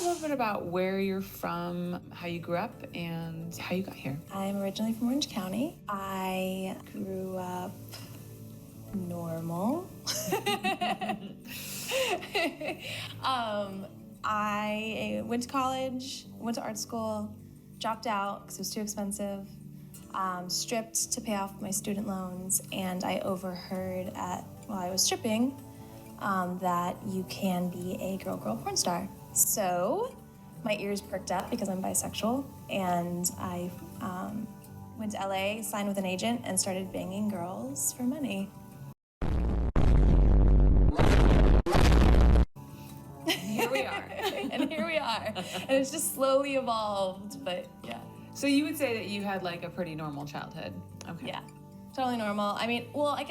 a little bit about where you're from, how you grew up, and how you got here. I'm originally from Orange County. I grew up normal. I went to college, went to art school, dropped out because it was too expensive, stripped to pay off my student loans, and I overheard while I was stripping that you can be a girl porn star. So my ears perked up because I'm bisexual, and I went to LA, signed with an agent, and started banging girls for money. Here we are. And here we are. And it's just slowly evolved, but yeah. So you would say that you had like a pretty normal childhood. Okay. Yeah, totally normal. I mean, well, I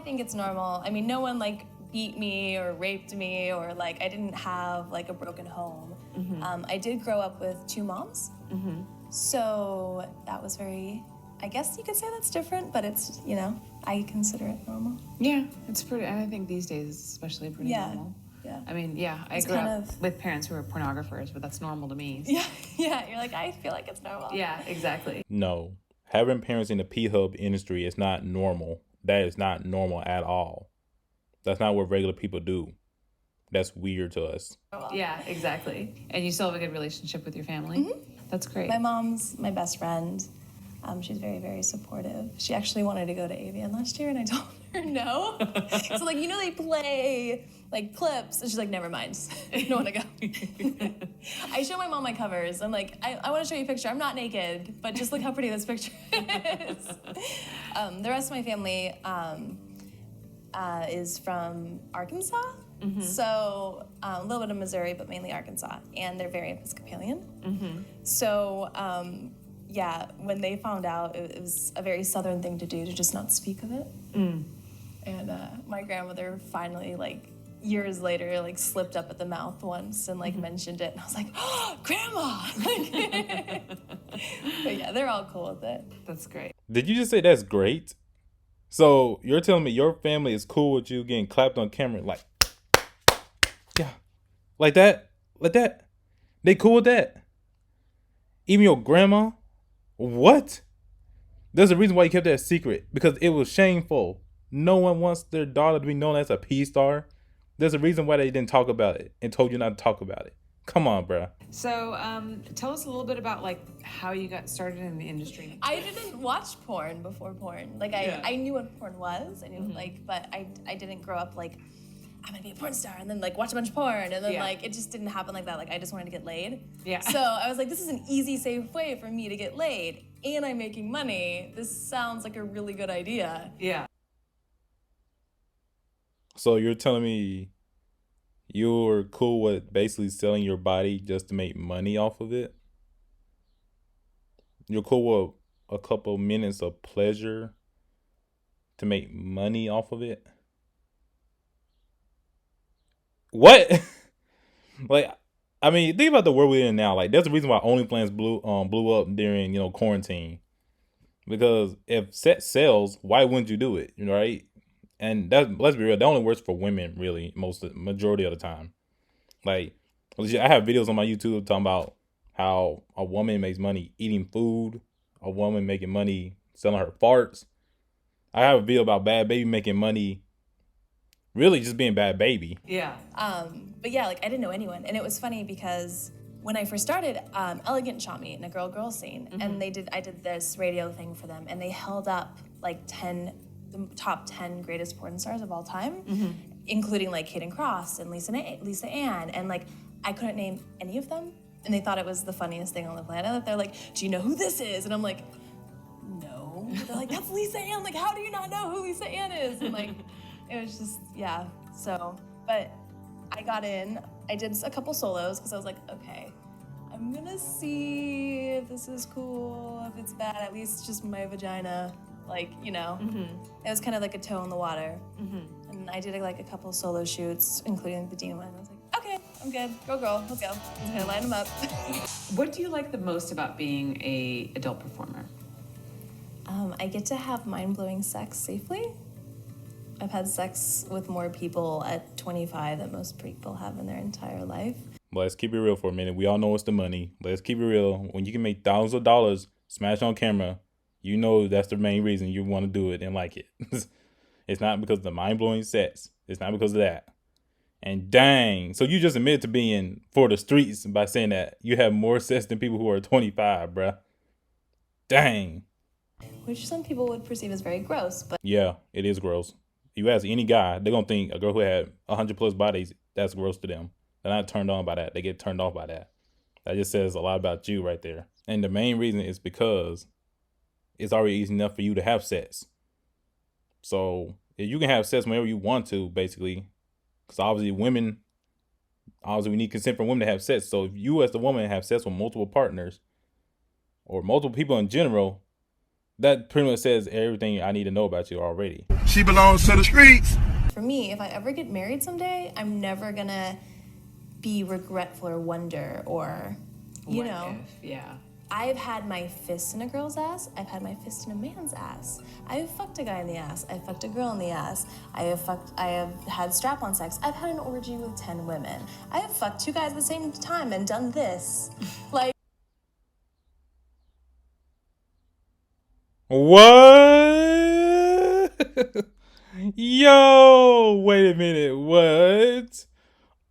think it's normal. I mean, no one like beat me or raped me, or like I didn't have like a broken home. Mm-hmm. I did grow up with two moms. Mm-hmm. So that was I guess you could say that's different, but it's, I consider it normal. Yeah, it's pretty, and I think these days it's especially pretty normal. Yeah. I mean, I grew up with parents who were pornographers, but that's normal to me. So. Yeah, you're like, I feel like it's normal. Yeah, exactly. No, having parents in the P-Hub industry is not normal. That is not normal at all. That's not what regular people do. That's weird to us. Yeah, exactly. And you still have a good relationship with your family? Mm-hmm. That's great. My mom's my best friend. She's very, very supportive. She actually wanted to go to Avian last year, and I told her no. So, they play, clips, and she's like, never mind. I don't want to go. I show my mom my covers. I'm like, I want to show you a picture. I'm not naked, but just look how pretty this picture is. The rest of my family is from Arkansas. Mm-hmm. So, a little bit of Missouri, but mainly Arkansas. And they're very Episcopalian. Mm-hmm. So, when they found out, it was a very Southern thing to do, to just not speak of it. Mm. And my grandmother finally, years later, slipped up at the mouth once and, mentioned it. And I was like, oh, Grandma! But yeah, they're all cool with it. That's great. Did you just say that's great? So you're telling me your family is cool with you getting clapped on camera, yeah, like that? They cool with that? Even your grandma? What? There's a reason why you kept that secret, because it was shameful. No one wants their daughter to be known as a P-star. There's a reason why they didn't talk about it and told you not to talk about it. Come on, bruh. So, tell us a little bit about how you got started in the industry. I didn't watch porn before porn. I knew what porn was. I knew but I didn't grow up I'm gonna be a porn star and then watch a bunch of porn and then it just didn't happen like that. I just wanted to get laid. Yeah. So I was like, this is an easy, safe way for me to get laid, and I'm making money. This sounds like a really good idea. Yeah. So you're telling me you're cool with basically selling your body just to make money off of it? You're cool with a couple minutes of pleasure to make money off of it? What? Think about the world we're in now. There's a reason why OnlyFans blew up during, quarantine. Because if sex sells, why wouldn't you do it, right? And let's be real, that only works for women, really, majority of the time. I have videos on my YouTube talking about how a woman makes money eating food, a woman making money selling her farts. I have a video about Bad Baby making money really just being Bad Baby. Yeah. But yeah, I didn't know anyone. And it was funny because when I first started, Elegant shot me in a girl scene. Mm-hmm. And I did this radio thing for them. And they held up the top 10 greatest porn stars of all time, mm-hmm. including Hayden Cross and Lisa Ann. And I couldn't name any of them. And they thought it was the funniest thing on the planet. They're like, do you know who this is? And I'm like, no. They're like, that's Lisa Ann. How do you not know who Lisa Ann is? And it was just, yeah. So, but I got in. I did a couple solos because I was like, okay, I'm gonna see if this is cool, if it's bad, at least just my vagina, Mm-hmm. It was kind of a toe in the water. Mm-hmm. And I did a couple solo shoots, including the Dean one. I was like, okay, I'm good. Girl, let's go. I'm just gonna line them up. What do you like the most about being a adult performer? I get to have mind-blowing sex safely. I've had sex with more people at 25 than most people have in their entire life. Let's keep it real for a minute. We all know it's the money. Let's keep it real. When you can make thousands of dollars smash on camera, you know that's the main reason you want to do it and like it. It's not because of the mind-blowing sets. It's not because of that. And dang, so you just admitted to being for the streets by saying that you have more sets than people who are 25, bruh. Dang. Which some people would perceive as very gross, but Yeah, it is gross. You ask any guy, they're going to think a girl who had 100 plus bodies, that's gross to them. They're not turned on by that. They get turned off by that. That just says a lot about you right there. And the main reason is because it's already easy enough for you to have sex. So if you can have sex whenever you want to, basically, because obviously we need consent from women to have sex. So if you as the woman have sex with multiple partners or multiple people in general, that pretty much says everything I need to know about you already. She belongs to the streets. for me, if I ever get married someday, I'm never gonna be regretful or wonder or, you What know. if? Yeah. I've had my fist in a girl's ass. I've had my fist in a man's ass. I have fucked a guy in the ass. I've fucked a girl in the ass. I have had strap-on sex. I've had an orgy with 10 women. I have fucked 2 guys at the same time and done this. Like, What? Yo, wait a minute. What?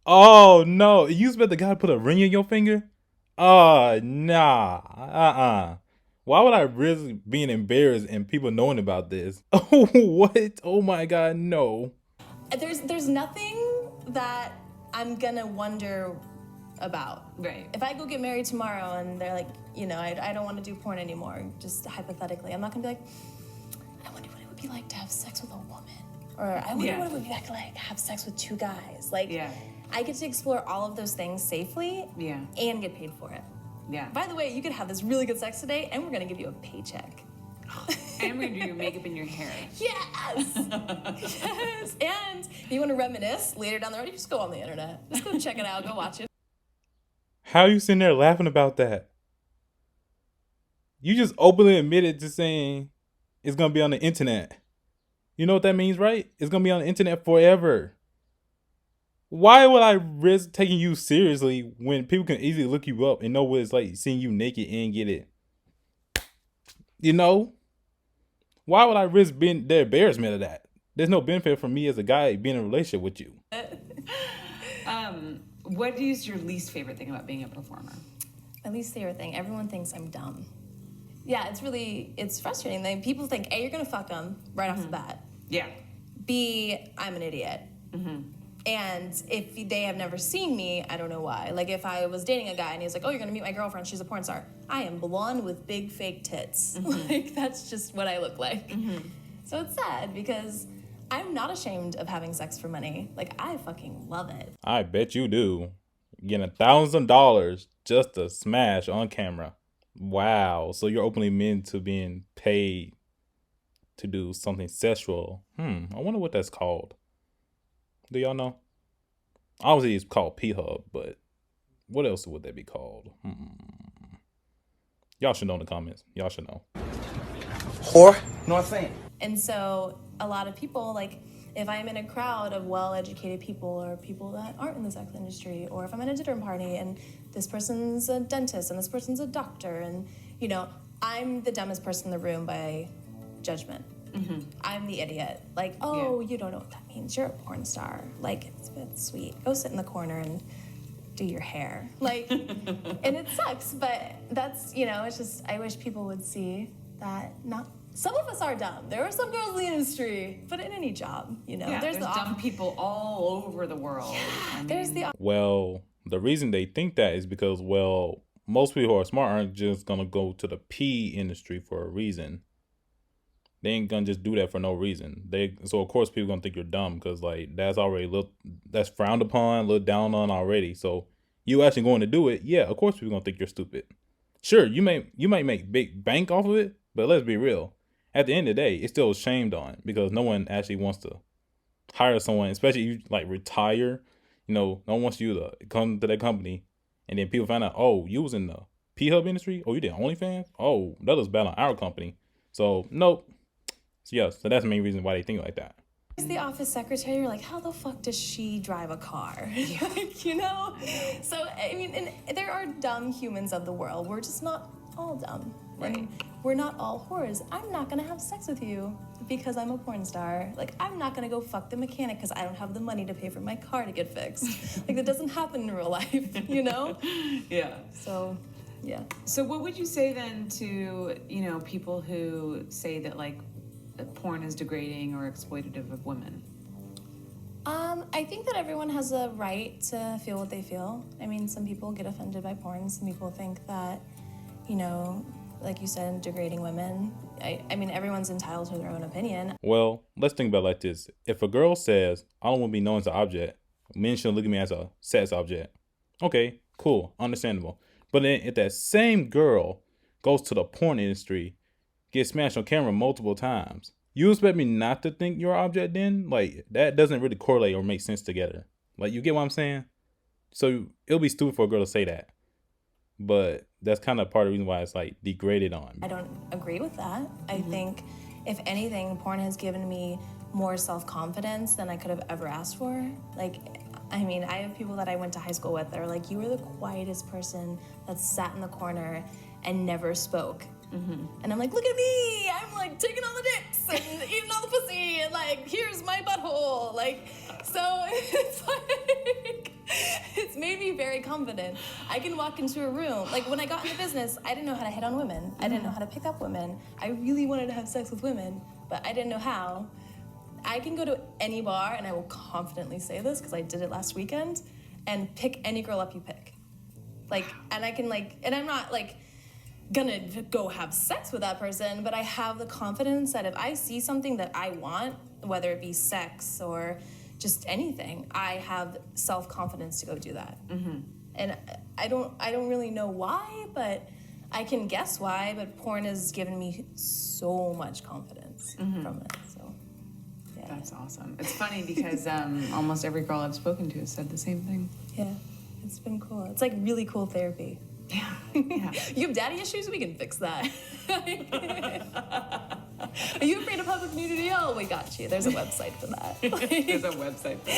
Oh no. You expect the guy to put a ring in your finger? Nah. Why would I risk being embarrassed and people knowing about this? Oh, what? Oh my God, no. there's nothing that I'm gonna wonder about. Right. If I go get married tomorrow and they're like, you know, I don't want to do porn anymore, just hypothetically, I'm not gonna be like, I wonder what it would be like to have sex with a woman. Or I wonder what it would be like to have sex with 2 guys. Like, Yeah. I get to explore all of those things safely Yeah. and get paid for it. Yeah. By the way, you could have this really good sex today and we're gonna give you a paycheck. And we're gonna do your makeup and your hair. Yes! Yes! And if you want to reminisce later down the road, you just go on the internet. Just go check it out, go watch it. How are you sitting there laughing about that? You just openly admitted to saying it's gonna be on the internet. You know what that means, right? It's gonna be on the internet forever. Why would I risk taking you seriously when people can easily look you up and know what it's like seeing you naked and get it? You know? Why would I risk being the embarrassment of that? There's no benefit for me as a guy being in a relationship with you. What is your least favorite thing about being a performer? My least favorite thing, everyone thinks I'm dumb. Yeah, it's frustrating. Like, people think, A, you're gonna fuck them right off the bat. Yeah. B, I'm an idiot. And if they have never seen me, I don't know why. Like, if I was dating a guy and he's like, oh, you're gonna meet my girlfriend, she's a porn star. I am blonde with big fake tits. Like, that's just what I look like. So it's sad because I'm not ashamed of having sex for money. Like, I fucking love it. I bet you do. Getting $1,000 just to smash on camera. Wow. So you're openly admitting to being paid to do something sexual. I wonder what that's called. Do y'all know? Obviously it's called P-Hub, but what else would that be called? Y'all should know in the comments. Y'all should know. Whore. Know what I'm saying? And so a lot of people, like, if I'm in a crowd of well-educated people or people that aren't in the sex industry, or if I'm at a dinner party and this person's a dentist and this person's a doctor, and, you know, I'm the dumbest person in the room by judgment. I'm the idiot. Like, oh, you don't know what that means. You're a porn star. Like, it's sweet. Go sit in the corner and do your hair. Like, and it sucks, but that's, you know, it's just, I wish people would see that not, some of us are dumb. There are some girls in the industry, but in any job, you know. Yeah, there's the dumb people all over the world. I There's mean, the Well, the reason they think that is because, well, most people who are smart aren't just going to go to the P industry for a reason. They ain't gonna just do that for no reason. So of course people gonna think you're dumb because like that's already that's frowned upon, looked down on already. So you actually going to do it, yeah, of course people gonna think you're stupid. Sure, you might make big bank off of it, but let's be real. At the end of the day, it's still shamed on because no one actually wants to hire someone, especially you like retire. You know, no one wants you to come to that company and then people find out, oh, you was in the P-Hub industry? Oh, you did OnlyFans? Oh, that was bad on our company. So nope. So yes, so that's the main reason why they think like that. As the office secretary, you're like, how the fuck does she drive a car? Like, you know? So, I mean, and there are dumb humans of the world. We're just not all dumb. Right. And we're not all whores. I'm not gonna have sex with you because I'm a porn star. Like, I'm not gonna go fuck the mechanic because I don't have the money to pay for my car to get fixed. Like, that doesn't happen in real life, you know? Yeah. So, yeah. So what would you say then to, people who say that like porn is degrading or exploitative of women? I think that everyone has a right to feel what they feel. I mean, some people get offended by porn. Some people think that, like you said, degrading women. I mean, everyone's entitled to their own opinion. Well, let's think about it like this. If a girl says, I don't want to be known as an object, men shouldn't look at me as a sex object. Okay, cool, understandable. But then if that same girl goes to the porn industry, gets smashed on camera multiple times, you expect me not to think you're an object then? Like, that doesn't really correlate or make sense together. Like, you get what I'm saying? So it'll be stupid for a girl to say that. But that's kind of part of the reason why it's like degraded on. I don't agree with that. I think, if anything, porn has given me more self-confidence than I could have ever asked for. Like, I mean, I have people that I went to high school with that are like, you were the quietest person that sat in the corner and never spoke. And I'm like, look at me! I'm like taking all the dicks and eating all the pussy and like, here's my butthole. Like, so it's like, it's made me very confident. I can walk into a room. Like, when I got into business, I didn't know how to hit on women. I didn't know how to pick up women. I really wanted to have sex with women, but I didn't know how. I can go to any bar, and I will confidently say this because I did it last weekend, and pick any girl up you pick. Like, and I can like, and I'm not like gonna go have sex with that person, but I have the confidence that if I see something that I want, whether it be sex or just anything, I have self-confidence to go do that. And I don't really know why, but I can guess why, but porn has given me so much confidence from it. So yeah. That's awesome. It's funny because almost every girl I've spoken to has said the same thing. Yeah, it's been cool. It's like really cool therapy. Yeah. Yeah. You have daddy issues? We can fix that. Are you afraid of public nudity? Oh, we got you. There's a website for that. There's a website for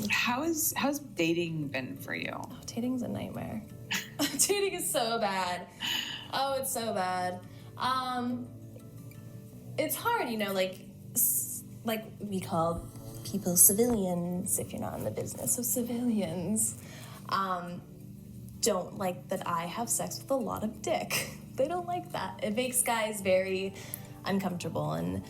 that. How's dating been for you? Oh, dating's a nightmare. Dating is so bad. Oh, it's so bad. It's hard, like we call people civilians if you're not in the business of civilians. Don't like that I have sex with a lot of dick. They don't like that. It makes guys very uncomfortable, and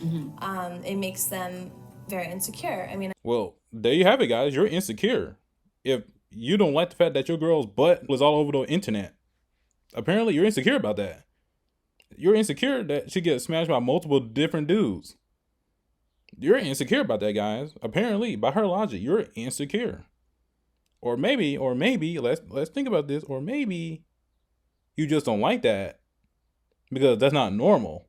it makes them very insecure. I mean, Well, there you have it, guys. You're insecure. If you don't like the fact that your girl's butt was all over the internet, apparently you're insecure about that. You're insecure that she gets smashed by multiple different dudes. You're insecure about that, guys. Apparently, by her logic, you're insecure. Or maybe, let's think about this. Or maybe you just don't like that because that's not normal.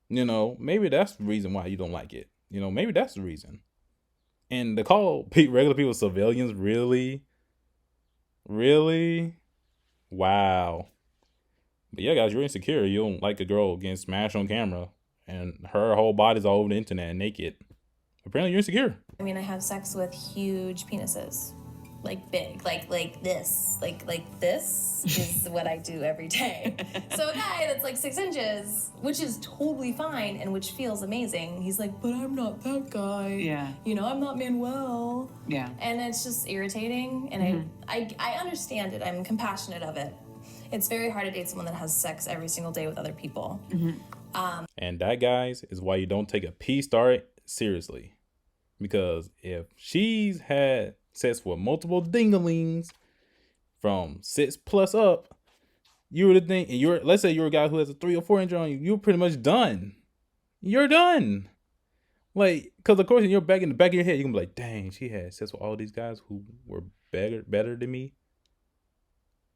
Maybe that's the reason why you don't like it. Maybe that's the reason. And to call regular people civilians, really? Wow. But yeah, guys, you're insecure. You don't like a girl getting smashed on camera and her whole body's all over the internet naked. Apparently you're insecure. I mean, I have sex with huge penises. Like big, like this, like this is what I do every day. So a guy that's like 6 inches, which is totally fine and which feels amazing, he's like, but I'm not that guy. Yeah. I'm not Manuel. Yeah. And it's just irritating, and I understand it. I'm compassionate of it. It's very hard to date someone that has sex every single day with other people. And that, guys, is why you don't take a P-star seriously. Because if she's had sex with multiple dinglings from 6+ up, you would think, and let's say you're a guy who has a 3 or 4 inch on you, you're pretty much done. You're done. Like, because of course in the back of your head, you can be like, dang, she had sex with all these guys who were better than me.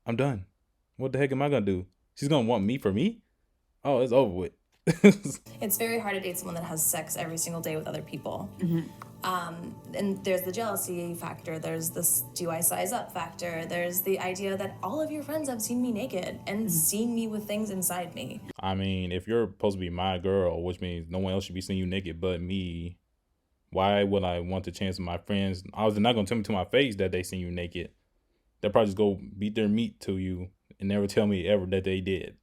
I'm done. What the heck am I gonna do? She's gonna want me for me? Oh, it's over with. It's very hard to date someone that has sex every single day with other people. And there's the jealousy factor, there's this do I size up factor, there's the idea that all of your friends have seen me naked and seen me with things inside me. I mean, if you're supposed to be my girl, which means no one else should be seeing you naked but me, why would I want the chance of my friends? I was not going to tell me to my face that they seen you naked. They'll probably just go beat their meat to you and never tell me ever that they did.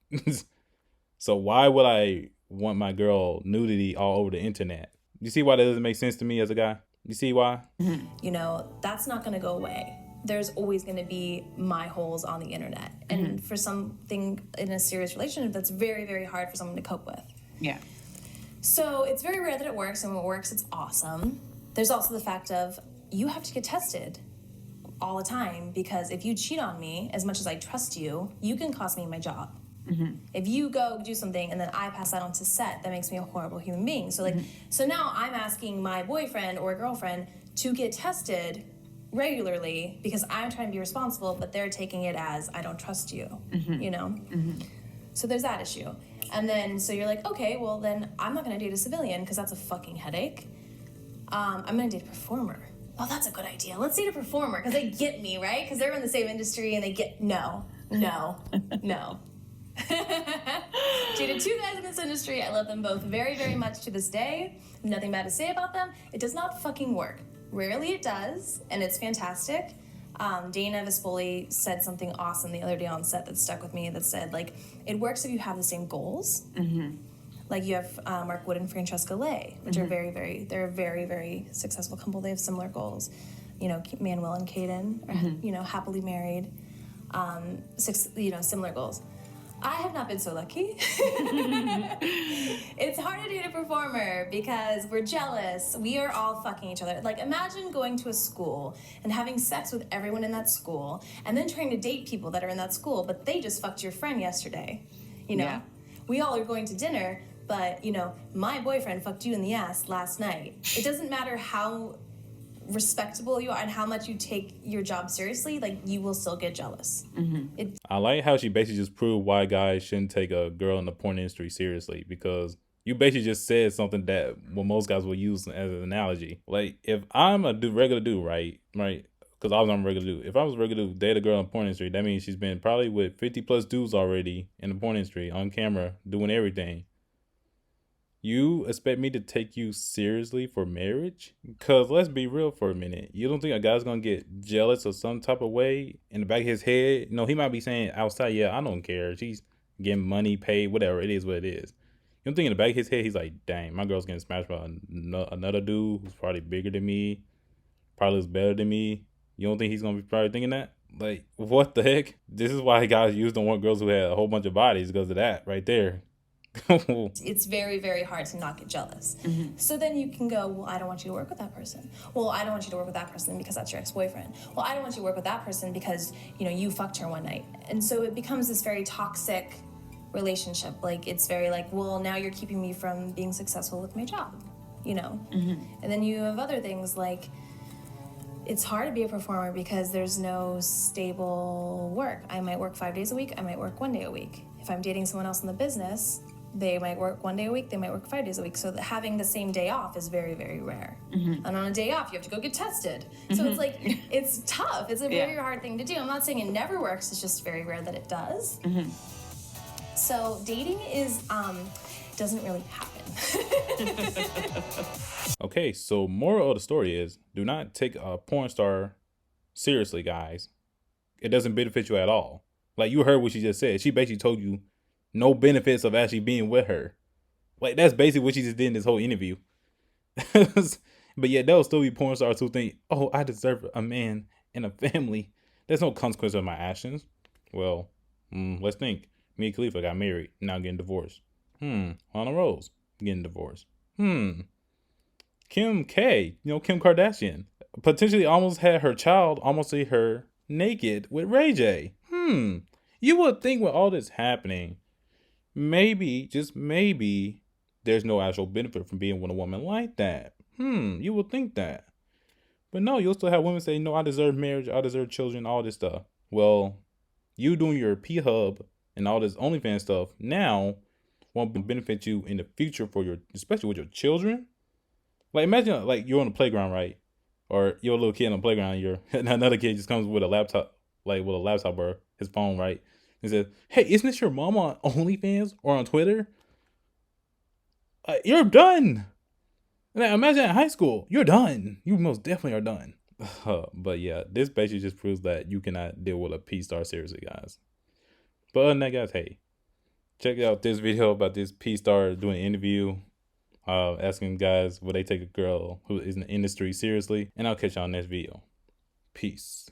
So why would I want my girl nudity all over the internet? You see why that doesn't make sense to me as a guy? You see why? You know, that's not going to go away. There's always going to be my holes on the internet. And for something in a serious relationship, that's very, very hard for someone to cope with. Yeah. So it's very rare that it works, and when it works, it's awesome. There's also the fact of you have to get tested all the time, because if you cheat on me, as much as I trust you, you can cost me my job. If you go do something and then I pass that on to set, that makes me a horrible human being. So so now I'm asking my boyfriend or girlfriend to get tested regularly because I'm trying to be responsible, but they're taking it as I don't trust you, you know? So there's that issue. And then, so you're like, okay, well then I'm not gonna date a civilian because that's a fucking headache. I'm gonna date a performer. Oh, that's a good idea. Let's date a performer because they get me, right? Because they're in the same industry and they get, no. Dated two guys in this industry. I love them both very, very much to this day. Nothing bad to say about them. It does not fucking work. Rarely it does, and it's fantastic. Dana Vespoli said something awesome the other day on set that stuck with me that said, like, it works if you have the same goals. Like you have Mark Wood and Francesca Lay, which are they're a very, very successful couple. They have similar goals. You know, Manuel and Caden are, you know, happily married. Similar goals. I have not been so lucky. It's hard to date a performer because we're jealous. We are all fucking each other. Like, imagine going to a school and having sex with everyone in that school and then trying to date people that are in that school, but they just fucked your friend yesterday. You know? Yeah. We all are going to dinner, but, you know, my boyfriend fucked you in the ass last night. It doesn't matter how respectable you are and how much you take your job seriously, like, you will still get jealous. I like how she basically just proved why guys shouldn't take a girl in the porn industry seriously, because you basically just said something that most guys will use as an analogy. Like, if I'm a regular dude, right? Because I was on a regular dude. If I was a regular dude, date a girl in the porn industry, that means she's been probably with 50 plus dudes already in the porn industry, on camera, doing everything. You expect me to take you seriously for marriage? Because let's be real for a minute. You don't think a guy's going to get jealous of some type of way in the back of his head? You know, he might be saying outside, yeah, I don't care. She's getting money, paid, whatever. It is what it is. You don't think in the back of his head, he's like, dang, my girl's getting smashed by another dude who's probably bigger than me, probably looks better than me. You don't think he's going to be probably thinking that? Like, what the heck? This is why guys used to want girls who had a whole bunch of bodies, because of that right there. It's very, very hard to not get jealous. So then you can go, well, I don't want you to work with that person. Well, I don't want you to work with that person because that's your ex-boyfriend. Well, I don't want you to work with that person because, you know, you fucked her one night. And so it becomes this very toxic relationship. Like, it's very like, well, now you're keeping me from being successful with my job, you know? And then you have other things like, it's hard to be a performer because there's no stable work. I might work 5 days a week. I might work 1 day a week. If I'm dating someone else in the business, they might work 1 day a week, they might work 5 days a week. So having the same day off is very, very rare. And on a day off, you have to go get tested. So it's like, it's tough. It's a very hard thing to do. I'm not saying it never works. It's just very rare that it does. So dating is, doesn't really happen. Okay, so moral of the story is, do not take a porn star seriously, guys. It doesn't benefit you at all. Like, you heard what she just said. She basically told you no benefits of actually being with her. Like, that's basically what she just did in this whole interview. But yet, there'll still be porn stars who think, oh, I deserve a man and a family. There's no consequence of my actions. Well, let's think. Me and Khalifa got married, now getting divorced. Lana Rose getting divorced. Kim K, Kim Kardashian, potentially almost had her child, almost see her naked with Ray J. You would think with all this happening, maybe, just maybe, there's no actual benefit from being with a woman like that. You would think that. But no, you'll still have women say, no, I deserve marriage, I deserve children, all this stuff. Well, you doing your P-Hub and all this OnlyFans stuff now won't benefit you in the future for especially with your children. Like imagine like you're on the playground, right? Or you're a little kid on the playground, and another kid just comes with a laptop, like with a laptop or his phone, right? And says, "Hey, isn't this your mom on OnlyFans or on Twitter?" You're done. Now, imagine in high school, you're done. You most definitely are done. But yeah, this basically just proves that you cannot deal with a P-star seriously, guys. But other than that, guys, hey, check out this video about this P-star doing an interview, asking guys would they take a girl who is in the industry seriously. And I'll catch y'all next video. Peace.